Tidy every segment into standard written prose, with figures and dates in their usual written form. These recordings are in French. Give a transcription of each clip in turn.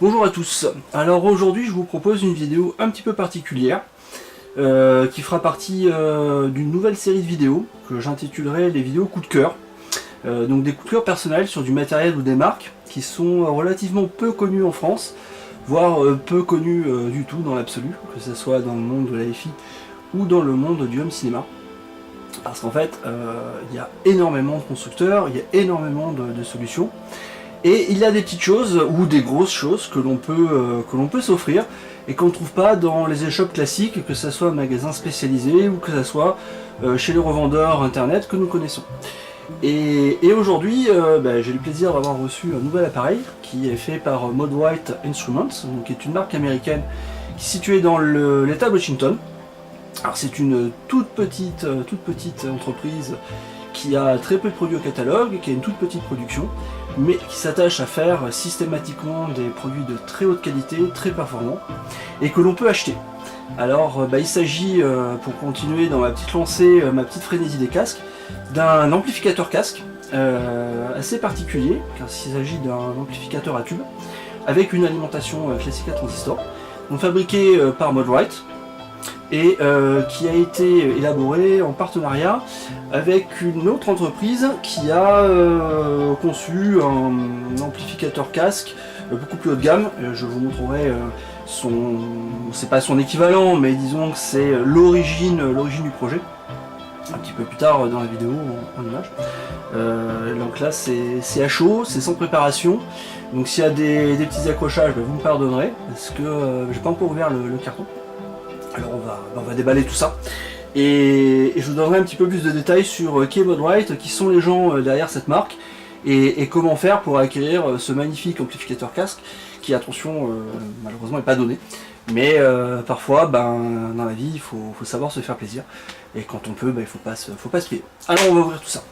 Bonjour à tous. Alors aujourd'hui je vous propose une vidéo un petit peu particulière qui fera partie d'une nouvelle série de vidéos que j'intitulerai les vidéos coup de cœur. Donc des coups de cœur personnels sur du matériel ou des marques qui sont relativement peu connues en France, voire peu connues du tout dans l'absolu, que ce soit dans le monde de la FI ou dans le monde du home cinéma. Parce qu'en fait, il y a énormément de constructeurs, il y a énormément de solutions. Et il y a des petites choses ou des grosses choses que l'on peut s'offrir et qu'on ne trouve pas dans les échoppes classiques, que ce soit un magasin spécialisé ou que ce soit chez les revendeurs internet que nous connaissons. Et aujourd'hui, j'ai le plaisir d'avoir reçu un nouvel appareil qui est fait par Modwhite Instruments, donc qui est une marque américaine qui est située dans l'État de Washington. Alors c'est une toute petite entreprise qui a très peu de produits au catalogue, qui a une toute petite production, mais qui s'attache à faire systématiquement des produits de très haute qualité, très performants, et que l'on peut acheter. Alors il s'agit, pour continuer dans ma petite lancée, ma petite frénésie des casques, d'un amplificateur casque assez particulier, car il s'agit d'un amplificateur à tube, avec une alimentation classique à transistor, donc fabriqué par Modwhite, et qui a été élaboré en partenariat avec une autre entreprise qui a conçu un amplificateur casque beaucoup plus haut de gamme. Je vous montrerai c'est pas son équivalent, mais disons que c'est l'origine du projet un petit peu plus tard dans la vidéo en image. Donc là c'est à chaud, c'est sans préparation, donc s'il y a des petits accrochages, vous me pardonnerez parce que j'ai pas encore ouvert le carton. Alors on va déballer tout ça et je vous donnerai un petit peu plus de détails sur qui est Modwhite, qui sont les gens derrière cette marque et comment faire pour acquérir ce magnifique amplificateur casque qui, attention, malheureusement n'est pas donné, mais parfois dans la vie il faut savoir se faire plaisir et quand on peut il faut pas se priver. Alors on va ouvrir tout ça.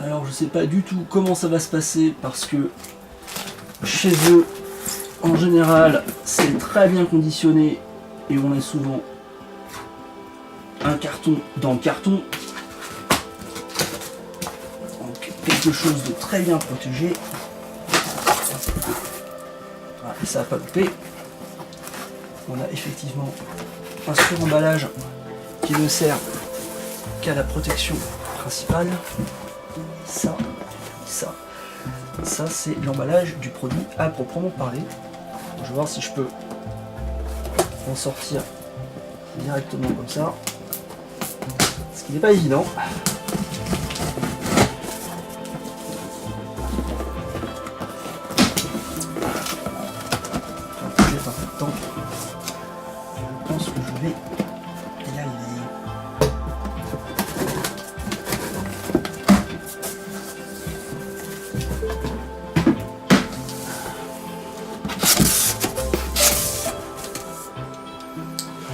Alors je sais pas du tout comment ça va se passer parce que chez eux, en général, c'est très bien conditionné et on a souvent un carton dans le carton. Donc quelque chose de très bien protégé. Voilà, et ça n'a pas loupé. On a effectivement un suremballage qui ne sert qu'à la protection principale. Ça c'est l'emballage du produit à proprement parler. Je vais voir si je peux en sortir directement comme ça, ce qui n'est pas évident. J'ai pas fait de temps. Je pense que je vais y arriver.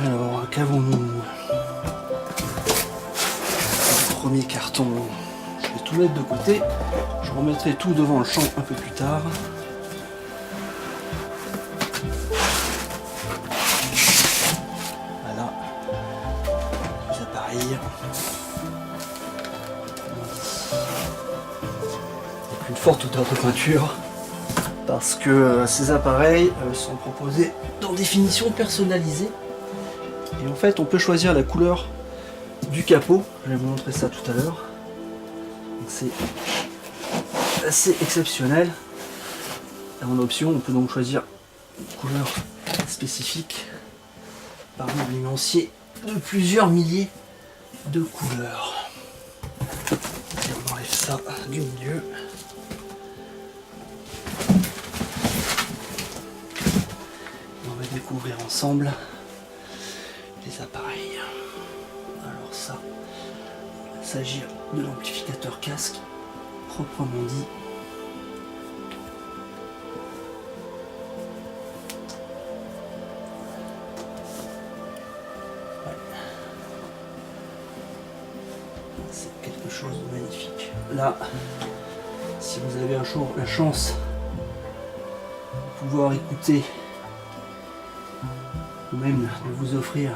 Alors, qu'avons-nous? Premier carton. Je vais tout mettre de côté. Je remettrai tout devant le champ un peu plus tard. Voilà. Les appareils. Avec une forte odeur de peinture. Parce que ces appareils sont proposés dans des finitions personnalisées. Et en fait, on peut choisir la couleur du capot. Je vais vous montrer ça tout à l'heure. C'est assez exceptionnel. En option, on peut donc choisir une couleur spécifique parmi un nuancier de plusieurs milliers de couleurs. Et on enlève ça du milieu. On va découvrir ensemble les appareils. Alors ça, il va s'agir de l'amplificateur casque proprement dit. Ouais. C'est quelque chose de magnifique. Là, si vous avez un jour la chance de pouvoir écouter ou même de vous offrir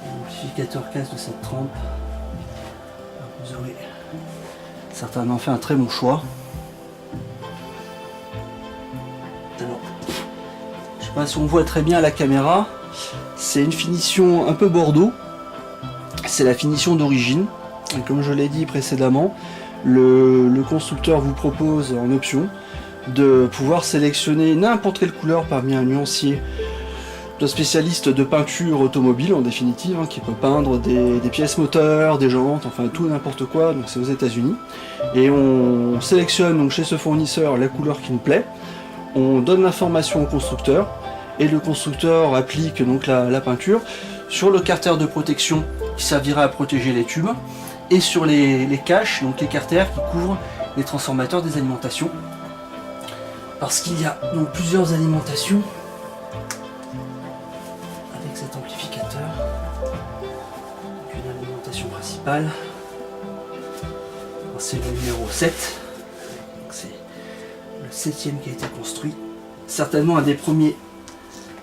un amplificateur casque de cette trempe, vous aurez certainement fait un très bon choix. Alors, je sais pas si on voit très bien à la caméra, c'est une finition un peu bordeaux, c'est la finition d'origine. Et comme je l'ai dit précédemment, le constructeur vous propose en option de pouvoir sélectionner n'importe quelle couleur parmi un nuancier de spécialiste de peinture automobile en définitive, hein, qui peut peindre des pièces moteurs, des jantes, enfin tout n'importe quoi, donc c'est aux États-Unis. Et on sélectionne donc chez ce fournisseur la couleur qui nous plaît, on donne l'information au constructeur, et le constructeur applique donc la peinture sur le carter de protection qui servira à protéger les tubes, et sur les caches, donc les carters qui couvrent les transformateurs des alimentations. Parce qu'il y a donc plusieurs alimentations avec cet amplificateur. Donc une alimentation principale, c'est le numéro 7, c'est le 7e qui a été construit, certainement un des premiers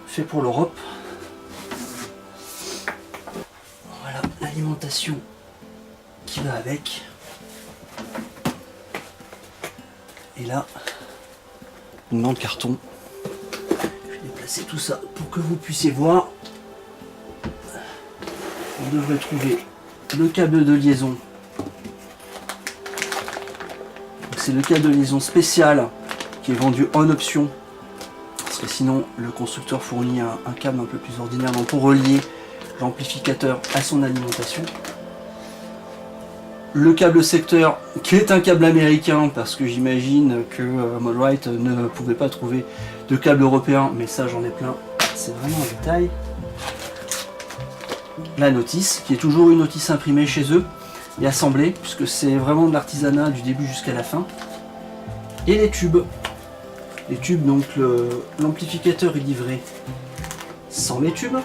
fait pour l'Europe. Voilà l'alimentation qui va avec. Et là, dans le carton, je vais déplacer tout ça pour que vous puissiez voir. On devrait trouver le câble de liaison. C'est le câble de liaison spécial qui est vendu en option, parce que sinon le constructeur fournit un câble un peu plus ordinaire, donc pour relier l'amplificateur à son alimentation. Le câble secteur qui est un câble américain, parce que j'imagine que Moldrite ne pouvait pas trouver de câble européen, mais ça j'en ai plein, c'est vraiment un détail. La notice, qui est toujours une notice imprimée chez eux et assemblée, puisque c'est vraiment de l'artisanat du début jusqu'à la fin. Et les tubes. Les tubes, donc l'amplificateur est livré sans les tubes.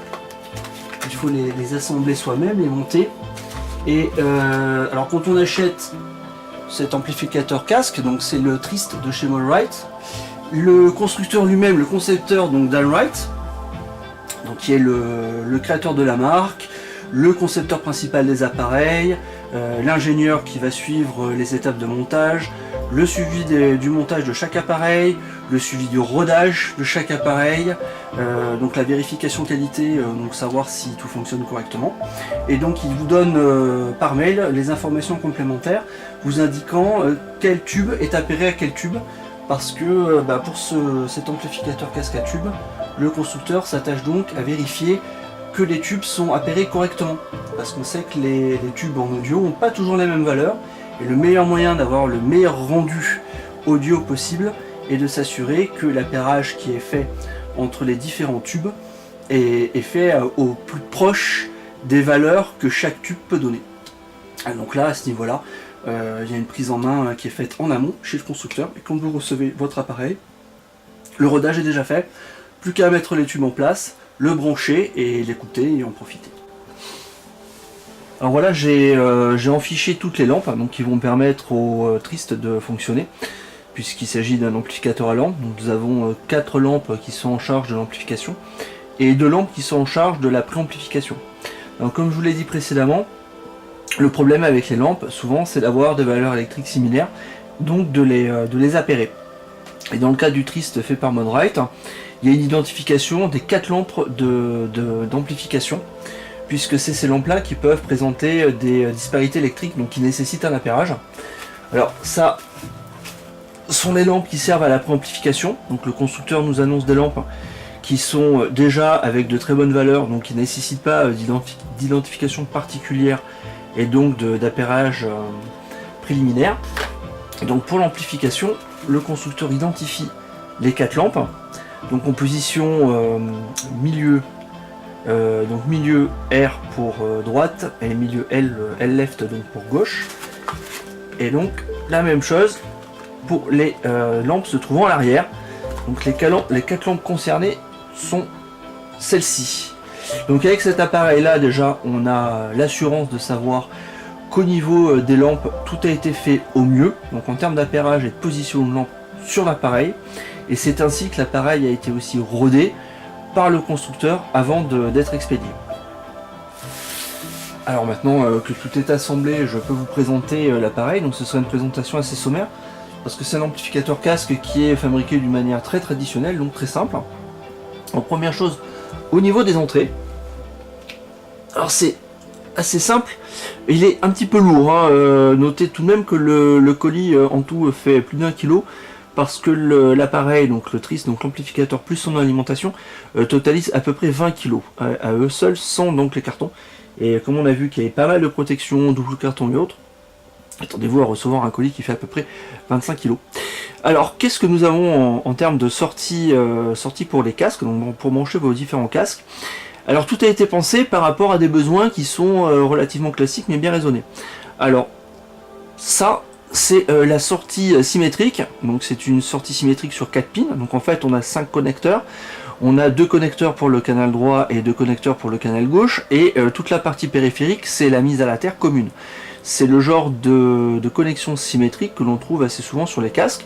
Il faut les assembler soi-même, les monter. Et alors quand on achète cet amplificateur casque, donc c'est le Trist de chez Moldrite, le constructeur lui-même, le concepteur donc Dan Wright, donc qui est le créateur de la marque, le concepteur principal des appareils, l'ingénieur qui va suivre les étapes de montage, le suivi du montage de chaque appareil, le suivi du rodage de chaque appareil, donc la vérification qualité, donc savoir si tout fonctionne correctement. Et donc il vous donne par mail les informations complémentaires, vous indiquant quel tube est appairé à quel tube, parce que pour cet amplificateur casque à tube, le constructeur s'attache donc à vérifier que les tubes sont appairés correctement, parce qu'on sait que les tubes en audio n'ont pas toujours la même valeur, et le meilleur moyen d'avoir le meilleur rendu audio possible est de s'assurer que l'appairage qui est fait entre les différents tubes est fait au plus proche des valeurs que chaque tube peut donner. Donc là, à ce niveau-là, il y a une prise en main qui est faite en amont chez le constructeur, et quand vous recevez votre appareil, le rodage est déjà fait, plus qu'à mettre les tubes en place, le brancher et l'écouter et en profiter. Alors voilà, j'ai enfiché toutes les lampes donc, qui vont permettre au Trist de fonctionner, puisqu'il s'agit d'un amplificateur à lampe. Donc nous avons 4 lampes qui sont en charge de l'amplification et 2 lampes qui sont en charge de la préamplification. Donc comme je vous l'ai dit précédemment, le problème avec les lampes, souvent, c'est d'avoir des valeurs électriques similaires, donc de les appairer. Et dans le cas du Trist fait par Moldrite, il y a une identification des 4 lampes d'amplification, puisque c'est ces lampes-là qui peuvent présenter des disparités électriques, donc qui nécessitent un appairage. Alors ça sont les lampes qui servent à la préamplification, donc le constructeur nous annonce des lampes qui sont déjà avec de très bonnes valeurs, donc qui ne nécessitent pas d'identification particulière et donc d'appairage préliminaire. Et donc pour l'amplification, le constructeur identifie les 4 lampes, donc en position milieu, donc milieu R pour droite et milieu L left donc pour gauche, et donc la même chose pour les lampes se trouvant à l'arrière. Donc les 4 lampes concernées sont celles-ci. Donc avec cet appareil là, déjà on a l'assurance de savoir qu'au niveau des lampes tout a été fait au mieux, donc en termes d'appairage et de position de lampe sur l'appareil, et c'est ainsi que l'appareil a été aussi rodé par le constructeur avant d'être expédié. Alors maintenant que tout est assemblé, je peux vous présenter l'appareil. Donc ce sera une présentation assez sommaire, parce que c'est un amplificateur casque qui est fabriqué d'une manière très traditionnelle, donc très simple. En première chose, au niveau des entrées, alors c'est assez simple, il est un petit peu lourd, hein. Notez tout de même que le colis en tout fait plus d'1 kg, parce que l'appareil, donc le Tris, donc l'amplificateur plus son alimentation, totalise à peu près 20 kg à eux seuls, sans donc les cartons. Et comme on a vu qu'il y avait pas mal de protection, double carton et autres, attendez-vous à recevoir un colis qui fait à peu près 25 kg. Alors qu'est-ce que nous avons en termes de sortie pour les casques, donc pour brancher vos différents casques? Alors tout a été pensé par rapport à des besoins qui sont relativement classiques mais bien raisonnés. Alors ça c'est la sortie symétrique, donc c'est une sortie symétrique sur 4 pins, donc en fait on a 5 connecteurs. On a 2 connecteurs pour le canal droit et 2 connecteurs pour le canal gauche, et toute la partie périphérique c'est la mise à la terre commune. C'est le genre de connexion symétrique que l'on trouve assez souvent sur les casques.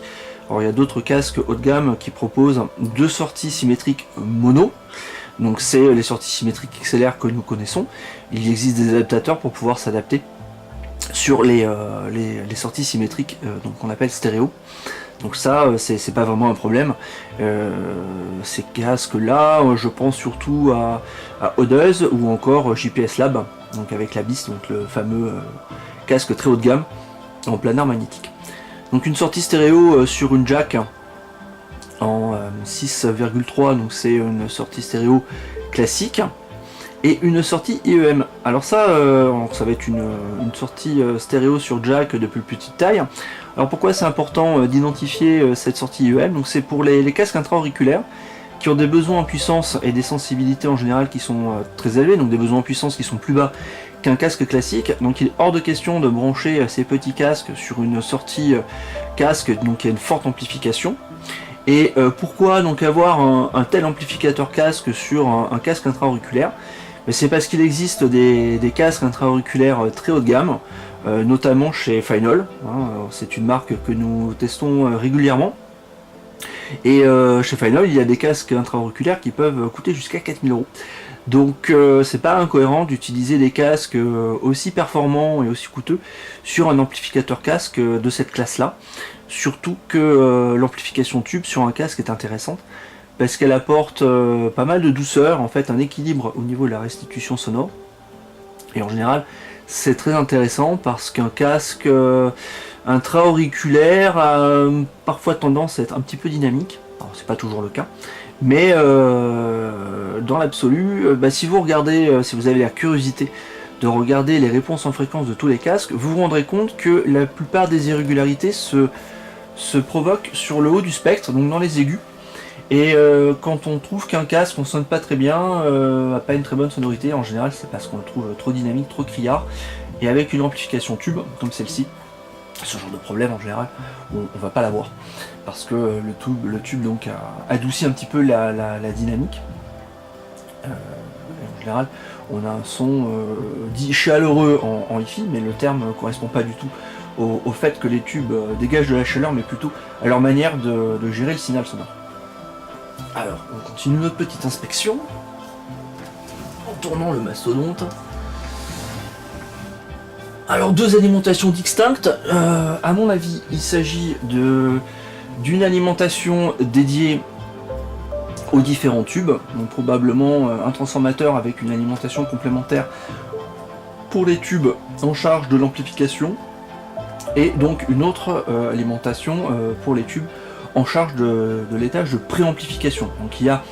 Alors il y a d'autres casques haut de gamme qui proposent 2 sorties symétriques mono, donc c'est les sorties symétriques XLR que nous connaissons. Il existe des adaptateurs pour pouvoir s'adapter sur les sorties symétriques donc qu'on appelle stéréo. Donc ça, c'est pas vraiment un problème. Ces casques-là, je pense surtout à Odeuse ou encore JPS Lab, donc avec la BIS, donc le fameux casque très haut de gamme en planar magnétique. Donc une sortie stéréo sur une jack en 6,3, donc c'est une sortie stéréo classique, et une sortie IEM. Alors ça va être une sortie stéréo sur jack de plus petite taille. Alors pourquoi c'est important d'identifier cette sortie IEM? Donc c'est pour les casques intra-auriculaires qui ont des besoins en puissance et des sensibilités en général qui sont très élevés, donc des besoins en puissance qui sont plus bas qu'un casque classique. Donc il est hors de question de brancher ces petits casques sur une sortie casque donc qui a une forte amplification. Et pourquoi donc avoir un tel amplificateur casque sur un casque intra-auriculaire? C'est parce qu'il existe des casques intra-auriculaires très haut de gamme, notamment chez Final, hein, c'est une marque que nous testons régulièrement. Et chez Final, il y a des casques intra-auriculaires qui peuvent coûter jusqu'à 4000 €. Donc c'est pas incohérent d'utiliser des casques aussi performants et aussi coûteux sur un amplificateur casque de cette classe-là. Surtout que l'amplification tube sur un casque est intéressante, parce qu'elle apporte pas mal de douceur, en fait un équilibre au niveau de la restitution sonore. Et en général, c'est très intéressant parce qu'un casque intra-auriculaire a parfois tendance à être un petit peu dynamique. Alors c'est pas toujours le cas, mais dans l'absolu, si vous regardez, si vous avez la curiosité de regarder les réponses en fréquence de tous les casques, vous vous rendrez compte que la plupart des irrégularités se provoquent sur le haut du spectre, donc dans les aigus. Et quand on trouve qu'un casque ne sonne pas très bien, n'a pas une très bonne sonorité, en général c'est parce qu'on le trouve trop dynamique, trop criard, et avec une amplification tube comme celle-ci, ce genre de problème en général, on va pas l'avoir, parce que le tube donc adoucit un petit peu la dynamique. En général on a un son dit chaleureux en hi-fi, mais le terme ne correspond pas du tout au fait que les tubes dégagent de la chaleur, mais plutôt à leur manière de gérer le signal sonore. Alors, on continue notre petite inspection en tournant le mastodonte. Alors, 2 alimentations distinctes. À mon avis, il s'agit d'une alimentation dédiée aux différents tubes, donc probablement un transformateur avec une alimentation complémentaire pour les tubes en charge de l'amplification, et donc une autre alimentation pour les tubes en charge de l'étage de préamplification. Donc il y a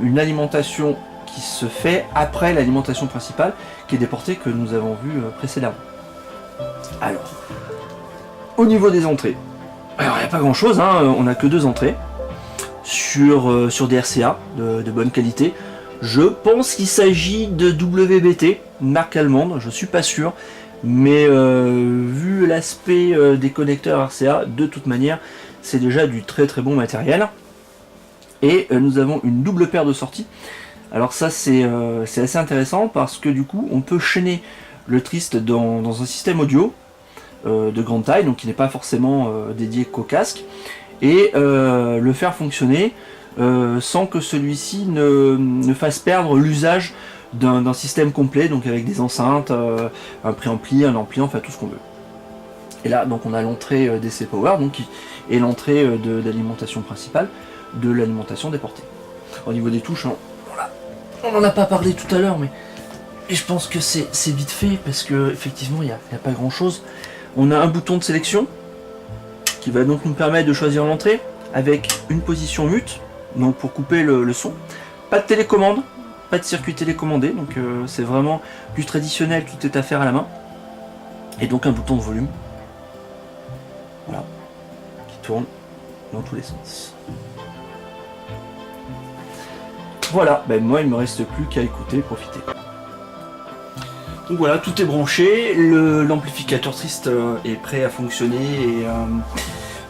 une alimentation qui se fait après l'alimentation principale, qui est des portées que nous avons vues précédemment. Alors, au niveau des entrées, alors il n'y a pas grand chose, hein, on n'a que 2 entrées sur des RCA de bonne qualité. Je pense qu'il s'agit de WBT, une marque allemande, je suis pas sûr, mais vu l'aspect des connecteurs RCA, de toute manière, c'est déjà du très très bon matériel. Et nous avons une double paire de sorties. Alors ça c'est assez intéressant parce que du coup on peut chaîner le Trist dans un système audio de grande taille, donc qui n'est pas forcément dédié qu'au casque, et le faire fonctionner sans que celui-ci ne fasse perdre l'usage d'un système complet, donc avec des enceintes, un préampli, un ampli, enfin tout ce qu'on veut. Et là, donc on a l'entrée DC Power, donc, et l'entrée d'alimentation principale de l'alimentation des portées. Au niveau des touches, on n'en a pas parlé tout à l'heure, mais je pense que c'est vite fait, parce que effectivement, il n'y a pas grand chose. On a un bouton de sélection, qui va donc nous permettre de choisir l'entrée, avec une position mute, donc pour couper le son. Pas de télécommande, pas de circuit télécommandé, donc c'est vraiment du traditionnel, tout est à faire à la main. Et donc un bouton de volume, voilà, qui tourne dans tous les sens. Voilà, ben moi il me reste plus qu'à écouter et profiter. Donc voilà, tout est branché, l'amplificateur triste est prêt à fonctionner et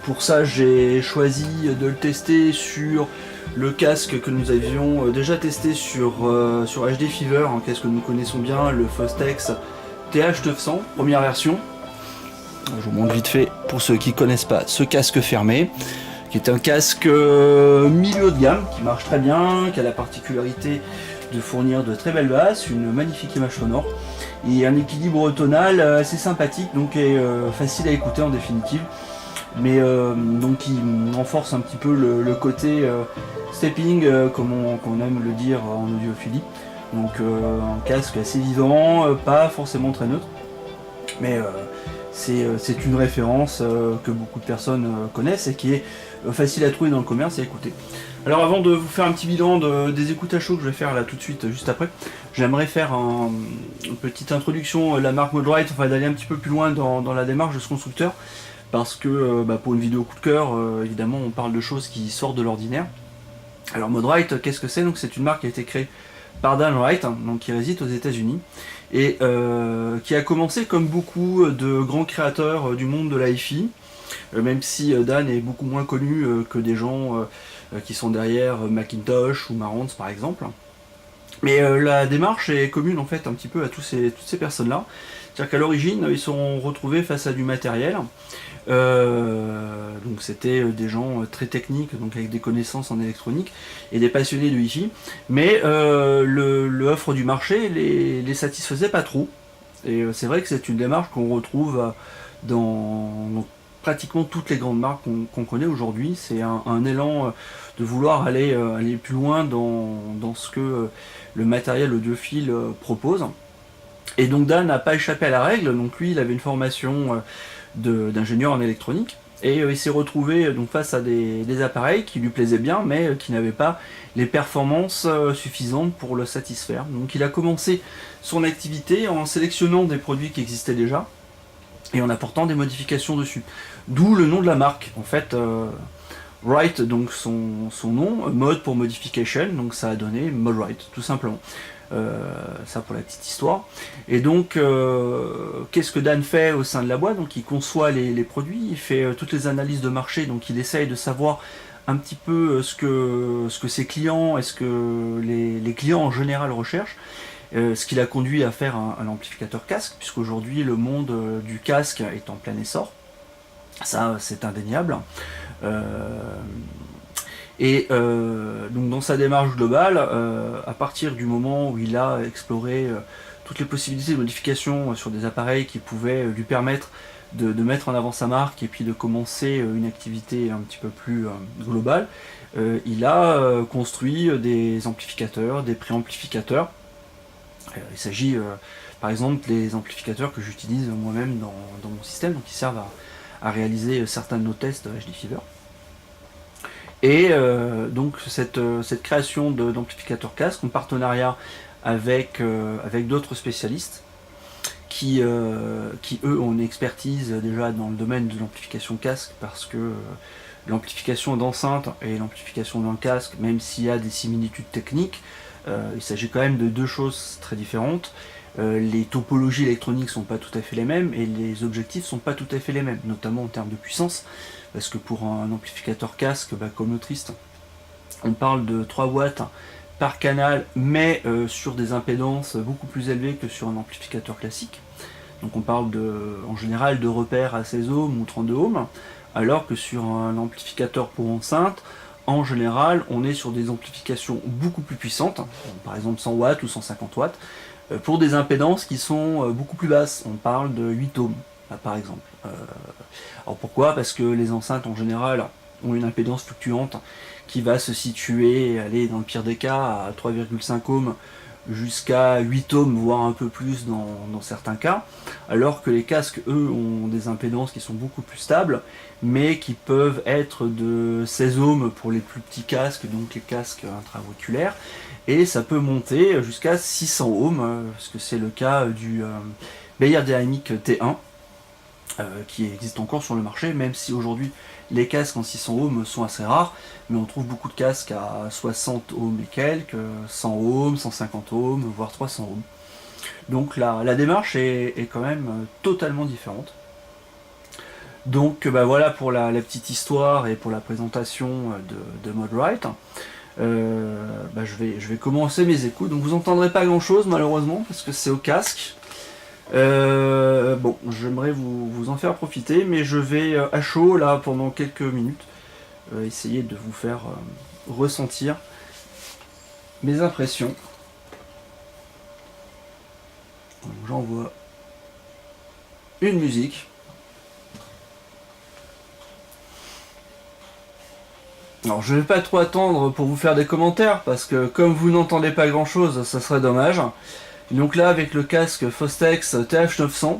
pour ça j'ai choisi de le tester sur le casque que nous avions déjà testé sur HD Fever, un casque que nous connaissons bien, le Fostex TH900, première version. Je vous montre vite fait pour ceux qui ne connaissent pas ce casque fermé, qui est un casque milieu de gamme, qui marche très bien, qui a la particularité de fournir de très belles basses, une magnifique image sonore, et un équilibre tonal assez sympathique, donc facile à écouter en définitive, mais donc il renforce un petit peu le côté stepping, comme on aime le dire en audiophilie. Donc un casque assez vivant, pas forcément très neutre, mais c'est une référence que beaucoup de personnes connaissent et qui est facile à trouver dans le commerce et à écouter. Alors avant de vous faire un petit bilan des écoutes à chaud que je vais faire là tout de suite juste après, j'aimerais faire une petite introduction de la marque Modrite, enfin d'aller un petit peu plus loin dans la démarche de ce constructeur, parce que pour une vidéo coup de cœur, évidemment on parle de choses qui sortent de l'ordinaire. Alors Modrite, qu'est-ce que c'est? Donc c'est une marque qui a été créée par Dan Wright, donc qui réside aux États-Unis et qui a commencé comme beaucoup de grands créateurs du monde de la hi-fi, même si Dan est beaucoup moins connu que des gens qui sont derrière Macintosh ou Marantz par exemple. Mais la démarche est commune en fait un petit peu à toutes ces personnes-là. C'est-à-dire qu'à l'origine, ils se sont retrouvés face à du matériel. Donc c'était des gens très techniques, donc avec des connaissances en électronique et des passionnés de hi-fi. Mais l'offre du marché les satisfaisait pas trop. Et c'est vrai que c'est une démarche qu'on retrouve dans pratiquement toutes les grandes marques qu'on connaît aujourd'hui. C'est un élan de vouloir aller plus loin dans ce que le matériel audiophile propose. Et donc Dan n'a pas échappé à la règle, donc lui il avait une formation d'ingénieur en électronique, et il s'est retrouvé donc face à des appareils qui lui plaisaient bien, mais qui n'avaient pas les performances suffisantes pour le satisfaire. Donc il a commencé son activité en sélectionnant des produits qui existaient déjà, et en apportant des modifications dessus. D'où le nom de la marque, en fait. Wright, donc son nom, mode pour modification, donc ça a donné Modrite, tout simplement. Ça pour la petite histoire. Et donc, qu'est-ce que Dan fait au sein de la boîte? Donc il conçoit les produits, il fait toutes les analyses de marché, donc il essaye de savoir un petit peu ce que ses clients, est-ce que les clients en général recherchent. Ce qui l'a conduit à faire un amplificateur casque, puisqu'aujourd'hui le monde du casque est en plein essor. Ça, c'est indéniable. Donc dans sa démarche globale, à partir du moment où il a exploré toutes les possibilités de modification sur des appareils qui pouvaient lui permettre de mettre en avant sa marque et puis de commencer une activité un petit peu plus globale, il a construit des amplificateurs, des préamplificateurs. Il s'agit par exemple des amplificateurs que j'utilise moi-même dans mon système, donc qui servent à réaliser certains de nos tests HD Fever. Et donc cette création d'amplificateurs casque en partenariat avec d'autres spécialistes qui eux ont une expertise déjà dans le domaine de l'amplification casque, parce que l'amplification d'enceinte et l'amplification d'un casque, même s'il y a des similitudes techniques, il s'agit quand même de deux choses très différentes. Les topologies électroniques sont pas tout à fait les mêmes et les objectifs sont pas tout à fait les mêmes, notamment en termes de puissance, parce que pour un amplificateur casque comme le Trist, on parle de 3 watts par canal, mais sur des impédances beaucoup plus élevées que sur un amplificateur classique. Donc on parle en général de repères à 16 ohms ou 32 ohms, alors que sur un amplificateur pour enceinte, en général, on est sur des amplifications beaucoup plus puissantes, par exemple 100 watts ou 150 watts, pour des impédances qui sont beaucoup plus basses. On parle de 8 ohms, par exemple. Alors pourquoi? Parce que les enceintes en général ont une impédance fluctuante qui va se situer, aller dans le pire des cas, à 3,5 ohms jusqu'à 8 ohms, voire un peu plus dans certains cas, alors que les casques, eux, ont des impédances qui sont beaucoup plus stables, mais qui peuvent être de 16 ohms pour les plus petits casques, donc les casques intra-auriculaires, et ça peut monter jusqu'à 600 ohms, parce que c'est le cas du Beyer Dynamic T1, qui existe encore sur le marché, même si aujourd'hui les casques en 600 ohms sont assez rares, mais on trouve beaucoup de casques à 60 ohms et quelques, 100 ohms, 150 ohms, voire 300 ohms. Donc la démarche est quand même totalement différente. Donc bah voilà pour la petite histoire et pour la présentation de Modrite. Bah je vais commencer mes écoutes, donc vous n'entendrez pas grand chose malheureusement parce que c'est au casque. Bon, j'aimerais vous en faire profiter, mais je vais à chaud là pendant quelques minutes essayer de vous faire ressentir mes impressions. J'envoie une musique. Alors je vais pas trop attendre pour vous faire des commentaires parce que comme vous n'entendez pas grand chose, ça serait dommage. Donc là avec le casque Fostex TH900,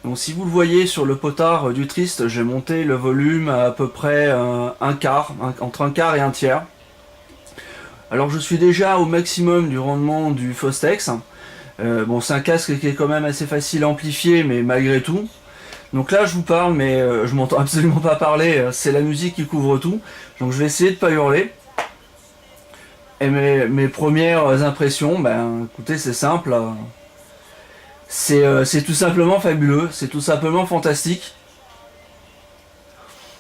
donc si vous le voyez sur le potard du Trist, j'ai monté le volume à peu près un quart, entre un quart et un tiers. Alors je suis déjà au maximum du rendement du Fostex. Bon c'est un casque qui est quand même assez facile à amplifier, mais malgré tout. Donc là je vous parle mais je m'entends absolument pas parler, c'est la musique qui couvre tout. Donc je vais essayer de pas hurler. Et mes premières impressions, ben écoutez, c'est simple. C'est tout simplement fabuleux, c'est tout simplement fantastique.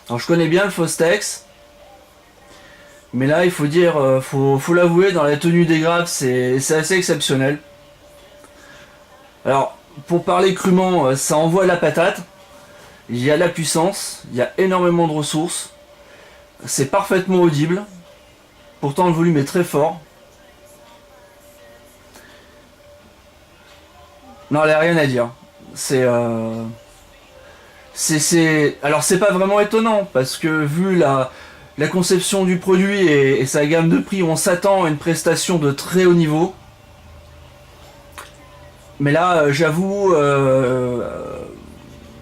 Alors je connais bien le Fostex, mais là il faut dire, faut l'avouer, dans la tenue des graves, c'est assez exceptionnel. Alors pour parler crûment, ça envoie la patate. Il y a la puissance, il y a énormément de ressources. C'est parfaitement audible. Pourtant le volume est très fort. Non, il n'y a rien à dire. Alors c'est pas vraiment étonnant, parce que vu la conception du produit et sa gamme de prix, on s'attend à une prestation de très haut niveau. Mais là, j'avoue,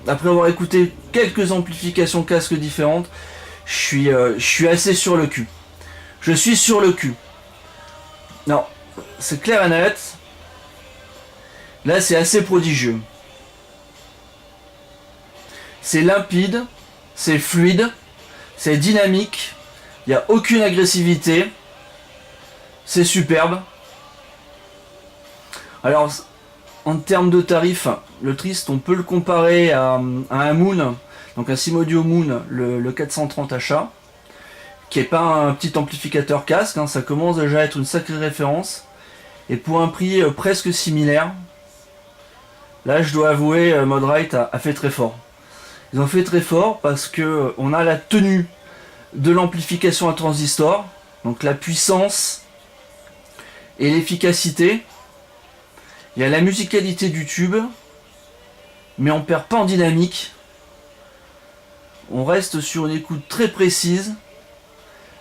après avoir écouté quelques amplifications casques différentes, je suis assez sur le cul. Je suis sur le cul. Non, c'est clair et net. Là, c'est assez prodigieux. C'est limpide, c'est fluide, c'est dynamique, il n'y a aucune agressivité. C'est superbe. Alors, en termes de tarifs, le Trist, on peut le comparer à un Moon, donc un Symodio Moon, le 430HA, qui n'est pas un petit amplificateur casque, hein, ça commence déjà à être une sacrée référence, et pour un prix presque similaire. Là, je dois avouer, Modrite a fait très fort. Ils ont fait très fort parce que on a la tenue de l'amplification à transistor, donc la puissance et l'efficacité. Il y a la musicalité du tube, mais on perd pas en dynamique. On reste sur une écoute très précise,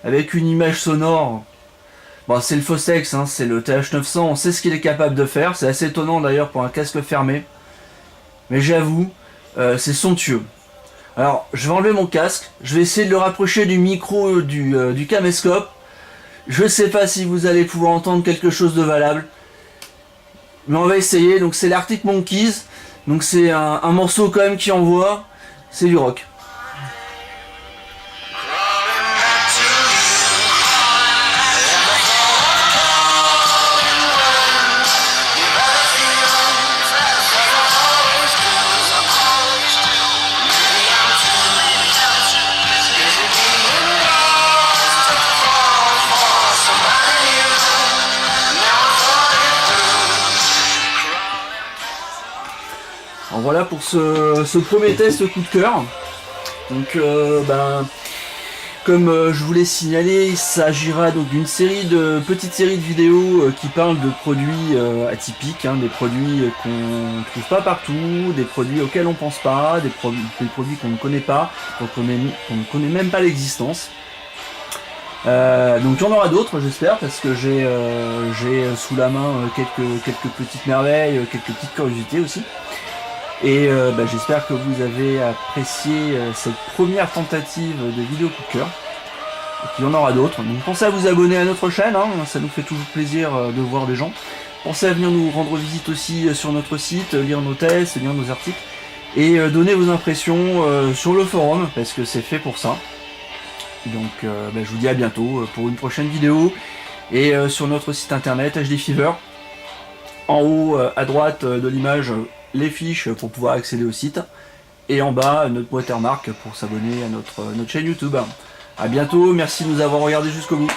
avec une image sonore. Bon, c'est le Fostex, hein, c'est le TH900, on sait ce qu'il est capable de faire. C'est assez étonnant d'ailleurs pour un casque fermé. Mais j'avoue, c'est somptueux. Alors, je vais enlever mon casque, je vais essayer de le rapprocher du micro du caméscope. Je sais pas si vous allez pouvoir entendre quelque chose de valable. Mais on va essayer. Donc c'est l'Arctic Monkeys. Donc c'est un morceau quand même qui envoie. C'est du rock. Alors voilà pour ce premier test coup de cœur. Donc Comme je vous l'ai signalé, il s'agira donc d'une petite série de vidéos qui parlent de produits atypiques, hein, des produits qu'on ne trouve pas partout, des produits auxquels on pense pas, des produits qu'on ne connaît pas, qu'on ne connaît même pas l'existence. Donc il y en aura d'autres, j'espère, parce que j'ai sous la main quelques petites merveilles, quelques petites curiosités aussi. Et j'espère que vous avez apprécié cette première tentative de vidéo coup de cœur. Et qu'il y en aura d'autres. Donc pensez à vous abonner à notre chaîne, hein, ça nous fait toujours plaisir de voir des gens. Pensez à venir nous rendre visite aussi sur notre site, lire nos tests, lire nos articles. Et donner vos impressions sur le forum, parce que c'est fait pour ça. Donc je vous dis à bientôt pour une prochaine vidéo. Et sur notre site internet HD Fever, en haut à droite de l'image, les fiches pour pouvoir accéder au site, et en bas notre watermark pour s'abonner à notre chaîne YouTube. A bientôt, merci de nous avoir regardé jusqu'au bout.